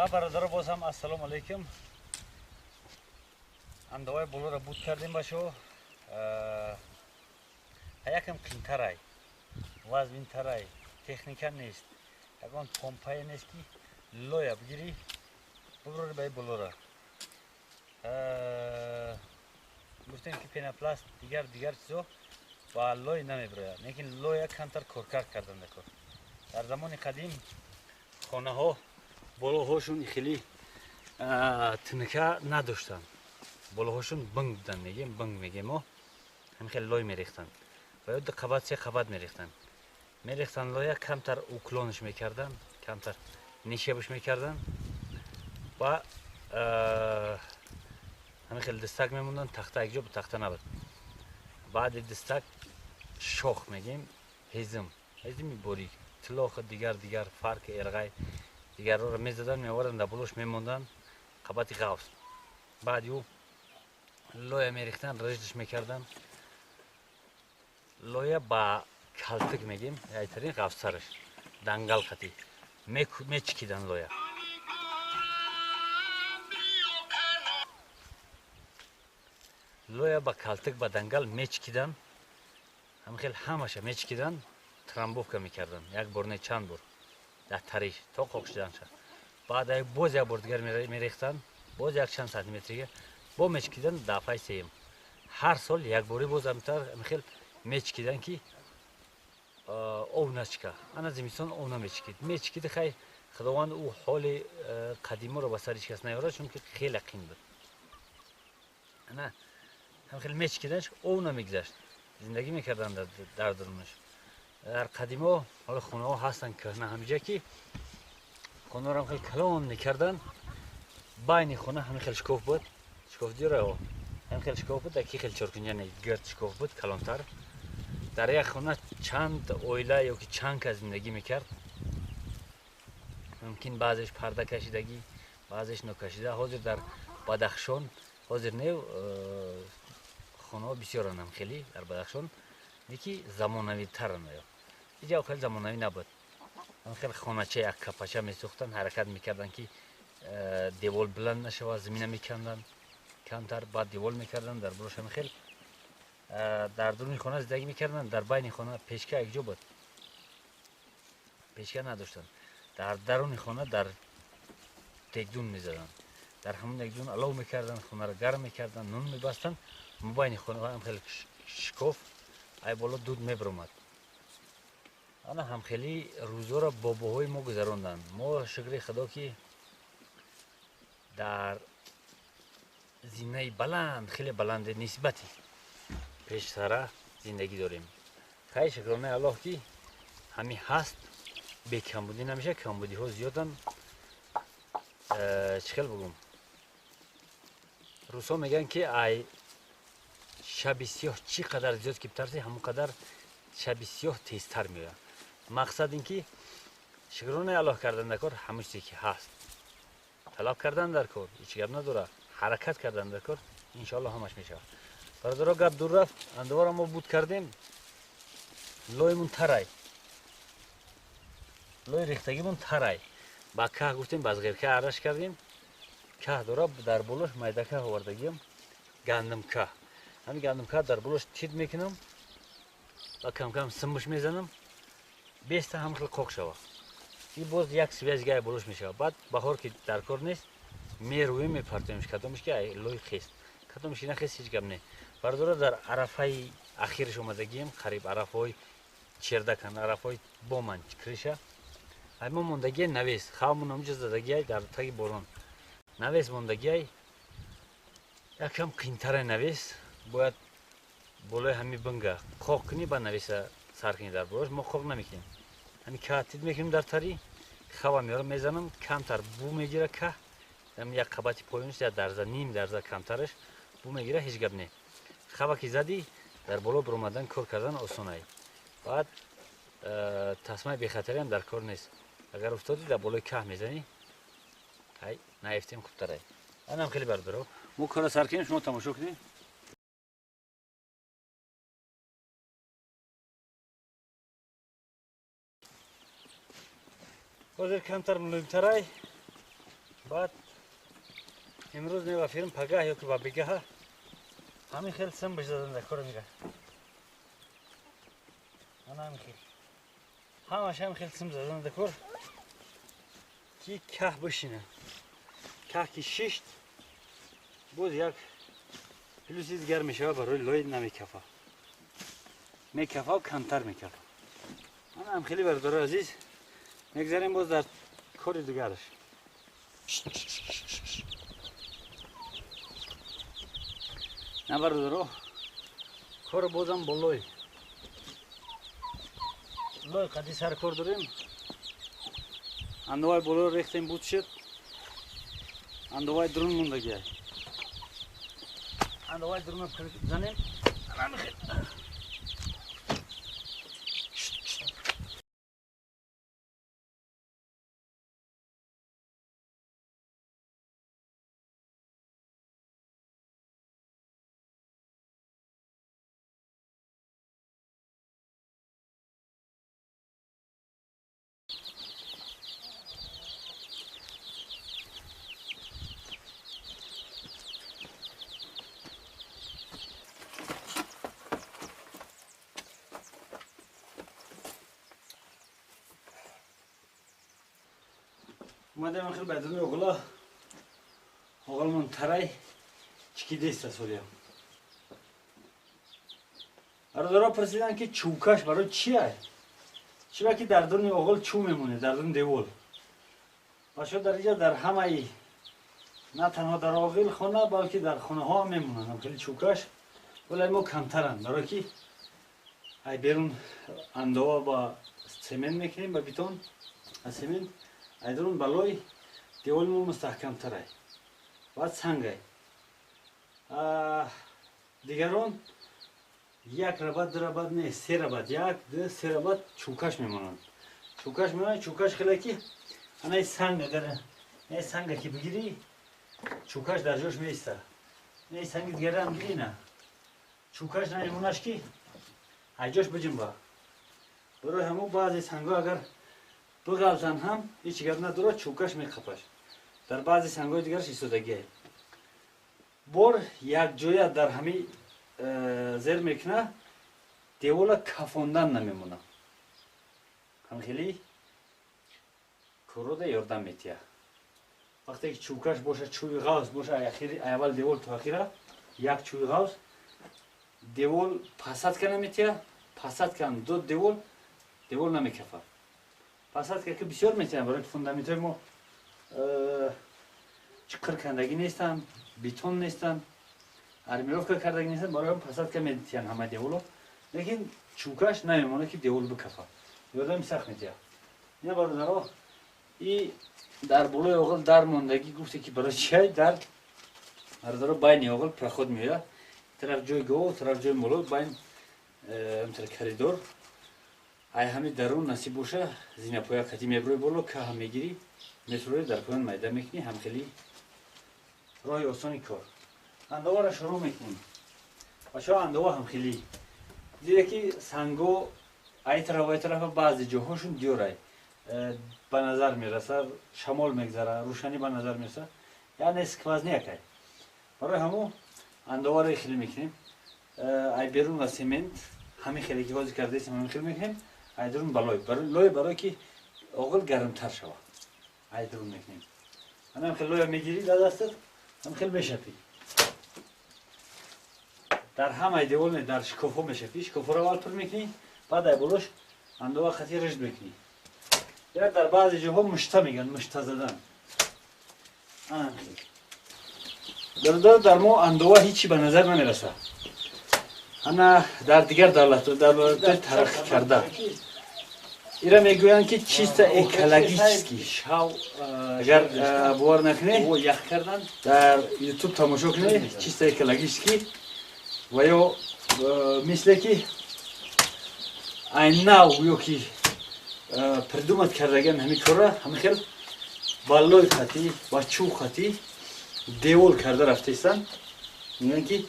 برادر بازم السلام علیکم. اندوای بلو را بود کردیم باشو. یکم کلینترای وزن ترای تکنیکا نیست. یکم پمپای نیست که لویا بگیری ببری بای بلو را. گفتیم که پیناپلاست دیگر چیزو با لوی نمیبره. لیکن لویا کمتر کارکرد کردن نکرد. در زمان قدیم خانه ها بلوهاشون خیلی تنکه نداشتن. بلوهاشون بنگ بودن میگیم بنگ میگیم ما همین خیلی لای میریختن و یا قبات سه قبات میریختن لای کمتر اوکلونش میکردن کمتر نیشبش میکردن و همین خیلی دستک میموندن تخته یک جا به تخته نبود. بعد دستک شاخ میگیم هیزم باریک طلاق دیگر فرق ارغای دیگر رو میزدن میوردن در بلوش میموندن قبات غوث. بعد یو لویا میریختن رشدش میکردن لویا با کلتک میگیم یایترین غفصرش دنگل خطی میچکیدن لویا با کلتک با دنگل میچکیدن هم خیلی همشه میچکیدن ترامبوفکا میکردن یک بار نه چند بار در تریش تا خوکشدن شد. بعد باز یک بار دیگر میریختن باز یک چند سانتیمتریه با میچکیدن دفعه سیم هر سال یک باری باز هم خیلی میچکیدن که او نچکه انا زمستان او میچکید خیلی خداوند او حال قدیمی رو به سرش کس نیاره چون که خیلی قیم بود. نه هم خیلی میچکیدنش او نمیگذشت زندگی میکردن در درونش. در قدیما حالا خونه ها هستن که نه همینجا که خونه رو هم خیلی کلان میکردن بین خونه همین خیلی شکوف بود شکوف دیره هم خیلی شکوف بود اکی خیلی چرکنجا گرد شکوف بود کلانتر. در یک خونه چند اویله یا که چند که زندگی میکرد ممکن بعضش پرده کشیدگی بعضش نکشیده. حاضر در بدخشان حاضر نه خانه بسیار هم خیلی در بدخشان یکی زمانوی تر نیا اینجا خیلی زمانوی نبود. خیلی خانه چه یک کپچه میسوختن حرکت میکردن که دیوال بلند نشود زمینه میکندن کمتر بعد دیوال میکردن در بروش هم خیلی در درون خانه زندگی میکردن. در بین خانه پیشکه یک جا بود پیشکه نداشتن در درون خانه در تکدون میزدن در همون تکدون الاو میکردن خانه را گرم میکردن نون میبستن مبین خانه هم خیلی شکوف ای بالا دود میبرمد. انا هم خیلی روزا را باباهای ما گذراندن. ما شکر خدا که در زینه بلند خیلی بلند نسبتی پیش سره زندگی داریم. خیلی شکرانه الله که همین هست به کمبودی نمیشه. کمبودی ها زیادن. چخیل بگم روسا میگن که ای شب سیاه چی قدر زیاد که بترسی همون قدر شب سیاه تیزتر میاد. مقصد این که شکرانه الله کردن در کار همون چیزی که هست طلب کردن در کار هیچ گپ نداره حرکت کردن در کار انشالله همش میشه. برادرها گپ دور رفت اندوار ما بود کردیم لایمون ترای لای ریختگیمون ترای با که گفتیم باز غیر که عرش کردیم که داره در بلوش میده که آوردگیم گندم که همین گندم که در بلوش تید میکنم و کم کم سمش میزنم بیست هم خیلی کوک شود این باز یک سویز گای بلوش میشه. بعد بهار که در کار نیست میروی میپرتیمش کدومش که لای خیست کدومش نه خیست هیچ گپ نه. برادر در عرفه اخیرش اومدگیم قریب عرفه چردکن عرفه بومن کریشه همون موندگی نویس خامون همونجا زدگی در تای باران نویس موندگی یکم قیمتر نویس باید بالای همی بنگه خوک کنی با نویس سر کنی در بروش ما خوک نمیکنیم همی کاتید میکنیم در تاری خواه میارم میزنم کمتر بو میگیره که هم یک قباتی پایونش یا درزه نیم درزه کمترش بو میگیره هیچ گپ نه. خواه که زدی در بالا برومدن کار کردن آسونه. بعد تصمیم بی خطری هم در کار نیست. اگر افتادی در بالای که میزنی های نایفتیم خوبتره. من هم خیلی بردارم مو کار سر کنیم شما تماشا کنیم. حاضر کمتر ملویمتره بعد امروز میبافیم پگاه یا که با بگاه همین خیلی سم بزدن در کار میگه من همین خیلی همش هم خیلی سم زدن در کار که که بشینه که که ششت بود یک پلوسی دیگر میشه برای لای نمیکفه میکفه و کمتر میکفه من هم خیلی برداره عزیز میگذاریم باز در کار دیگرش نبردارو کار بازم بالای لای قدی سر کار داریم اندوهای بالا ریختیم بود شد اندوهای درون موندگی اندوهای درون بزنیم اومدم خیلی بدون اوغلا اوغلمون ترای چکی دیست سولیم برادرها پرسیدن که چوکش برای چیه؟ چی که در درون اوغل چو میمونه در درون دیوال و شاید در اینجا در همه ای نه تنها در اوغل خانه بلکه در خانه ها میمونن خیلی چوکش ولی ما کمترن برای که ای بیرون اندوا با سمنت میکنیم با بیتون سمنت ای درون بالای دیوال ما مستحکم تره بعد سنگه دیگران یک ربط دو ربط نه سه ربط یک دو سه ربط چوکش میمونن چوکش خیلی که این سنگ اگر این سنگ که بگیری چوکش در جاش میسته این سنگ دیگر هم بگیری نه چوکش نمیمونش که ای جاش بجیم با برای همون بعضی سنگ ها اگر بغلطن هم هیچ گرد نداره چوکش میخپش در بعضی سنگ های دیگرش ایستادگیه بار یک جای در همین زیر میکنه دیوالا کفاندن نمیمونه هم خیلی کروده یاردم میتیه وقتی که چوکش باشه چوی غاز باشه اول دیوال تا اخیره یک چوی غاز دیوال پسد کنه میتیه پسد کن دو دیوال نمیکفه پسد که بسیار میتیه برای فوندامنت ما چکر کندگی نیستن بیتون نیستن армировка کردگی نیستن برای هم پسد که میتیان همه دیولو لیکن چوکش نمیمونه که دیول بکفه یادم سخت میتیه نه برادرها این در بالای اوغل در موندگی گفته که برای چی در برادرها بین اوغل پرخود میاد طرف جای گو طرف جای مولو بین امتر کریدور ای همین درون نصیب باشه زینه پویا کتی میبروی بولو که هم میگیری میتروی در پایان میده میکنی هم خیلی راه آسانی کار اندوه را شروع میکنیم و شما اندوه هم خیلی دیده که سنگو ای طرف بعضی جاهاشون دیوره به نظر میرسه شمال میگذره روشنی به نظر میرسه یعنی اسکواز نیکه برای همون اندوه را خیلی میکنیم ای بیرون و سیمنت همین خیلی که بازی کرده ایستیم همین خیلی میکنیم ای درون برای که اوغل گرمتر شود ای درون میکنیم هم خیلی لای میگیری در دستت هم خیلی میشپی در همه دیوال در شکافو میشپی شکافو رو اول پر میکنی بعد ای بلوش اندوه خطی رشد میکنی یا در بعضی جاها مشته میگن مشته زدن در ما اندوه هیچی به نظر نمیرسه انا در دیگر دولت ترقی کرده ایرا میگویند که چیست اکلگیچسکی شاو اگر باور نکنه و یخ کردن در یوتیوب تماشا کنه چیست اکلگیچسکی و یا مثل که این نو یا که پردومت کردگن همین کاره همین خیلی بالای خطی و چو خطی دیول کرده رفتیستن میگن که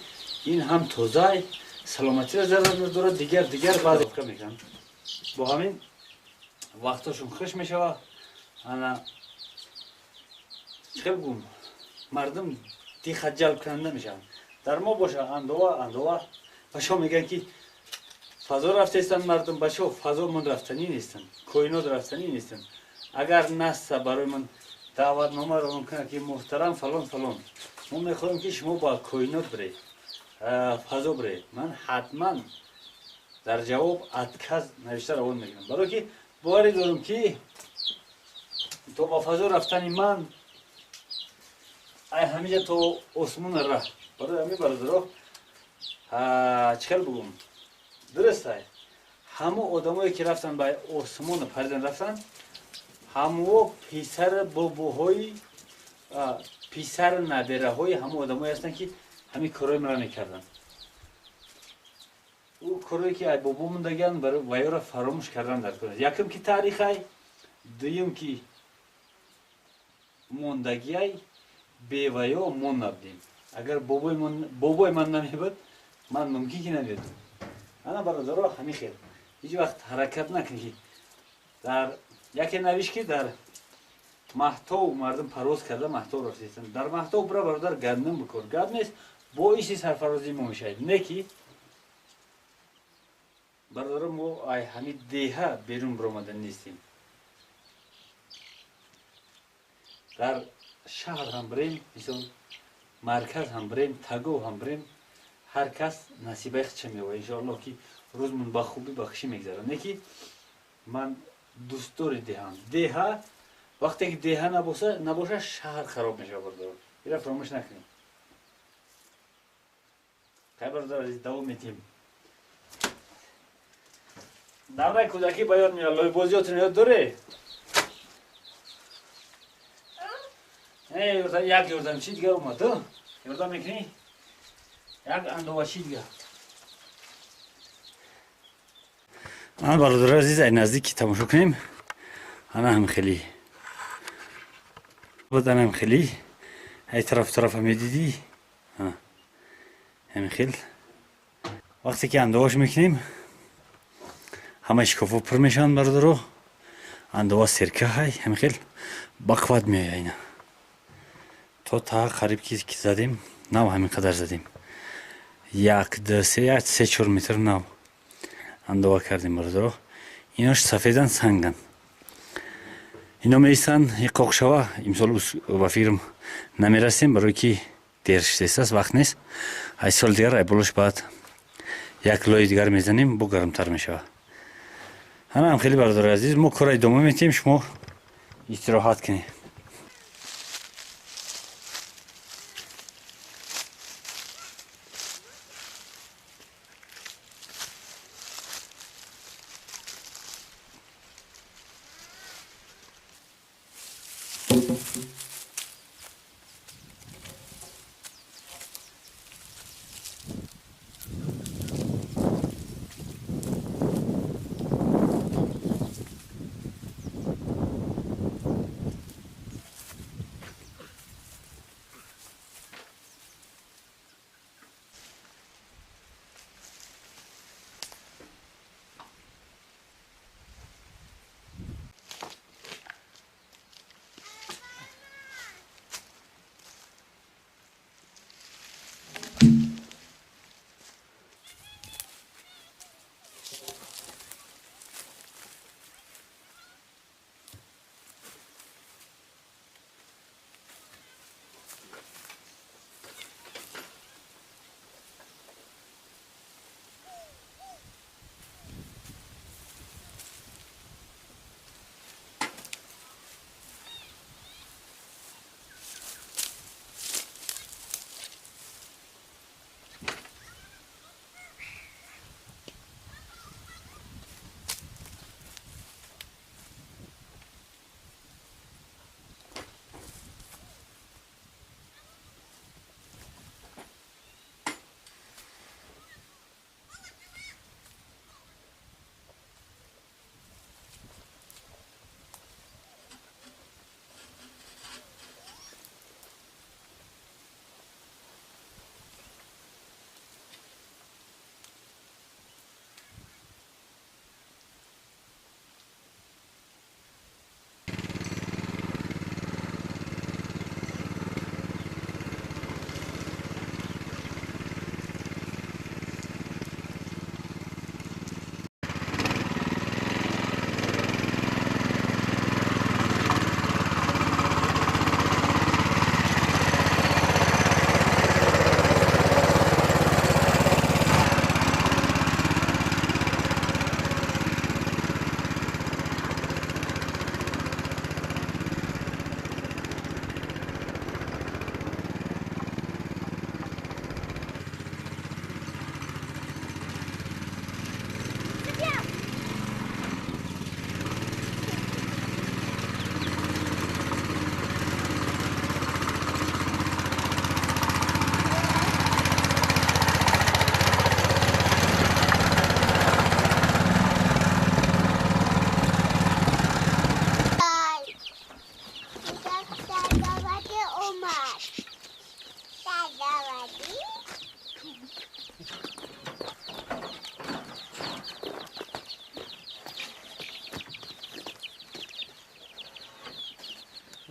این هم توزای سلامتی را ضرر نداره دیگر بعضی افکا میکنن با همین وقتاشون خوش میشه انا چه بگم مردم دیخ جلب کننده میشن در ما باشه اندوه باشا میگن که فضا رفتستن مردم باشا فضا من رفتنی نیستن کوینات رفتنی نیستن اگر نست برای من دعوت نامه رو ممکنه که محترم فلان فلان ما میخوایم که شما با کوینات برید فضا برید من حتما در جواب اتکز نوشته روان میگم برای که باوری دارم که تو با فضا رفتنی من ای همیشه تو آسمون راه برای همین برادرها چکر بگم درسته همه آدمایی که رفتن به آسمون پریدن رفتن همه پیسر بابوهای پیسر نبره های همه آدمایی هستن که همین کارای مرا میکردن او کارایی که ای بابو موندگن برای ویا را فراموش کردن در کنه یکم که تاریخ ای دویم که موندگی ای به ویا مون نبودیم اگر بابای من نمیبود من ممکن که نمیدم انا برادرها همین خیر هیچ وقت حرکت نکنی در یکی نویش که در محتو مردم پرواز کرده محتو رفتن در محتو برا برادر گندم بکن گند نیست باعث سرفرازی ما میشه نه کی برادر ما ای همین دیها بیرون برآمدن نیستیم در شهر هم بریم مثل مرکز هم بریم تگو هم بریم هر کس نصیبه خودش میوه انشاءالله که روزمون با خوبی با خوشی میگذره نه که من دوست دار دیهم دیها وقتی که دیها نباشه شهر خراب میشه برادر اینا فراموش نکنیم خیلی برادر عزیز دوام میتیم دوره کودکی بیاد میاد لای بازیاتون یاد داره یک یردم چی دیگه اومد تو یردم میکنی یک اندوه چی دیگه آن برادر عزیز این نزدیکی تماشا کنیم انا هم خیلی بدن هم خیلی ای طرف هم دیدی همین خیلی وقتی که اندواش میکنیم همه شکافو پر میشن برادرو اندوا سرکه های همین خیلی بقواد میای اینا تا قریب که زدیم نو همین قدر زدیم یک دو سه چهار متر نو اندوا کردیم برادرو ایناش سفیدن سنگن اینا میستن یک قاقشوا امسال با فیرم نمیرسیم برای که دیر شده است وقت نیست ای سال دیگر ای بلوش بعد یک لای دیگر میزنیم بو گرمتر میشه هم خیلی برادر عزیز ما کار ادامه میتیم شما استراحت کنید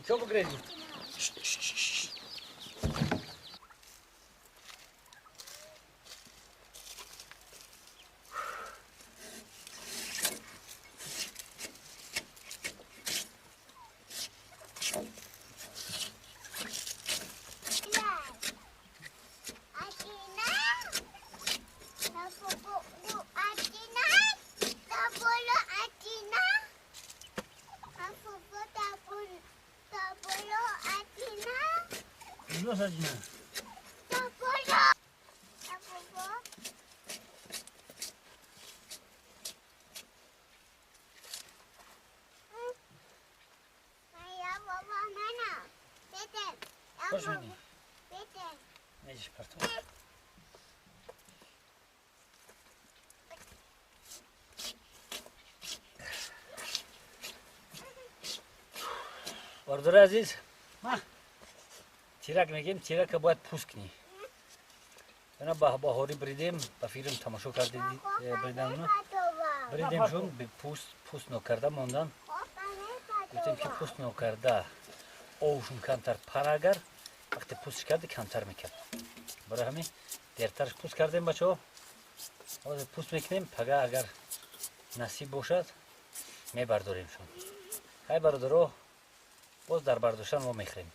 Çabuk Rezi. Los acina. Hoş mu? Ne iş parça? Ordur aziz. Ma. تیرک میگیم تیرک باید پوست کنی. اینا با هوری بریدیم با فیلم تماشا کردیم بریدم اونو بریدیم شون به پوست نکرده موندن گفتیم که پوست نکرده اوشون کمتر پراگر وقتی پوست کرده کمتر میکرد برای همین دیرترش پوست کردیم بچه ها پوست میکنیم پگه اگر نصیب باشد میبرداریم شون های برادرها باز در برداشتن ما میخریم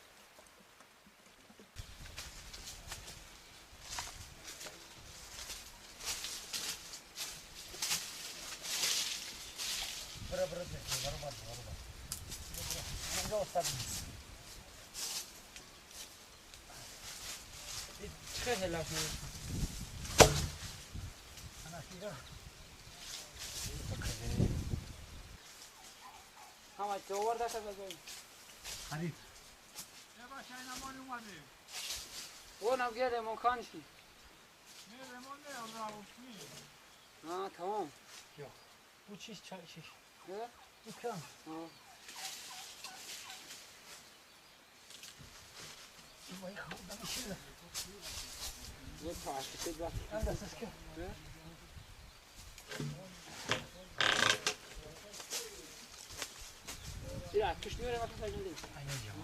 خیلی لازم همه جوار داشته بگوییم حریف یه باشه این امان اومده اونم گره مکانشی نه رمان نه اون را اوشنی آه تمام یا bu çiş çay şiş نه؟ dükkan آه vay havada bir şey یه پاشتی بس nerede ses ki Ya kışmıyor ama kafayı değil. aynen ya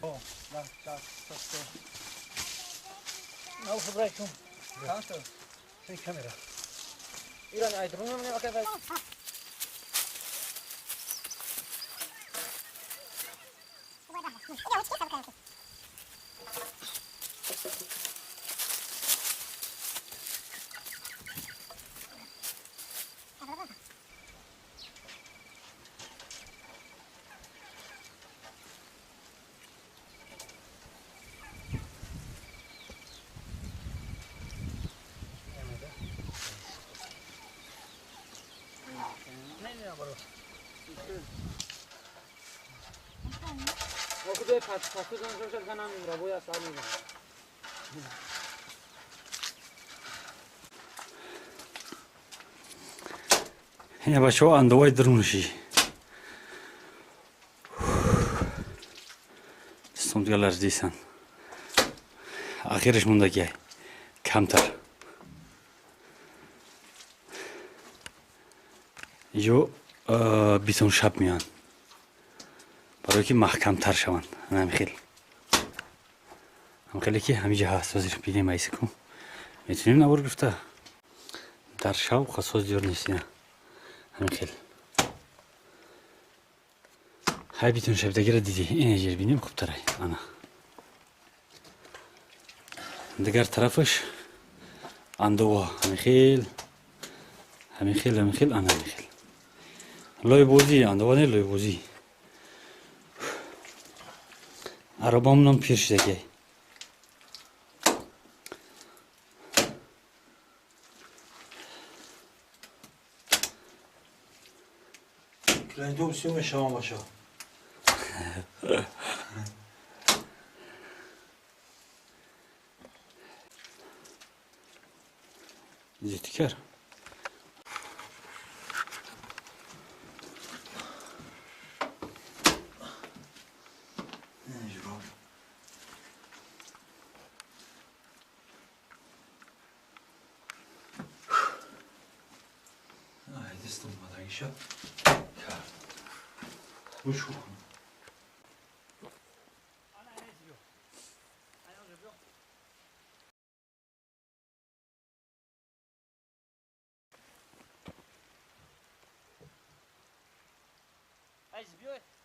Oh, lan tak tak. Ne oldu bırakın? Kanka. Şey kamera. İran aydınlığı mı ne bakayım? اوکی پس کنم کنم را باید سال می‌کنم. Yine başı o anda vay durmuşu. Stondgalar değilsen. Ahiriş bundaki kamtar. Yo بیتون شب میان برای که محکم‌تر شوند همین خیلی که همینجا هست وزیر بینیم ایسی کن میتونیم نبور گفته در شب خصوص دیور نیستی نه همین خیلی های بیتون شب دیگر دیدی این اجیر بینیم خوب تره انا دیگر طرفش اندوا همین خیلی انا همین خیلی لای بوزی اندوانه لای بوزی arabamla pirşdeki. Renkli opsiyon ve şaman başa. Zeytikar. میشه خوش کن Ej, zbiłeś?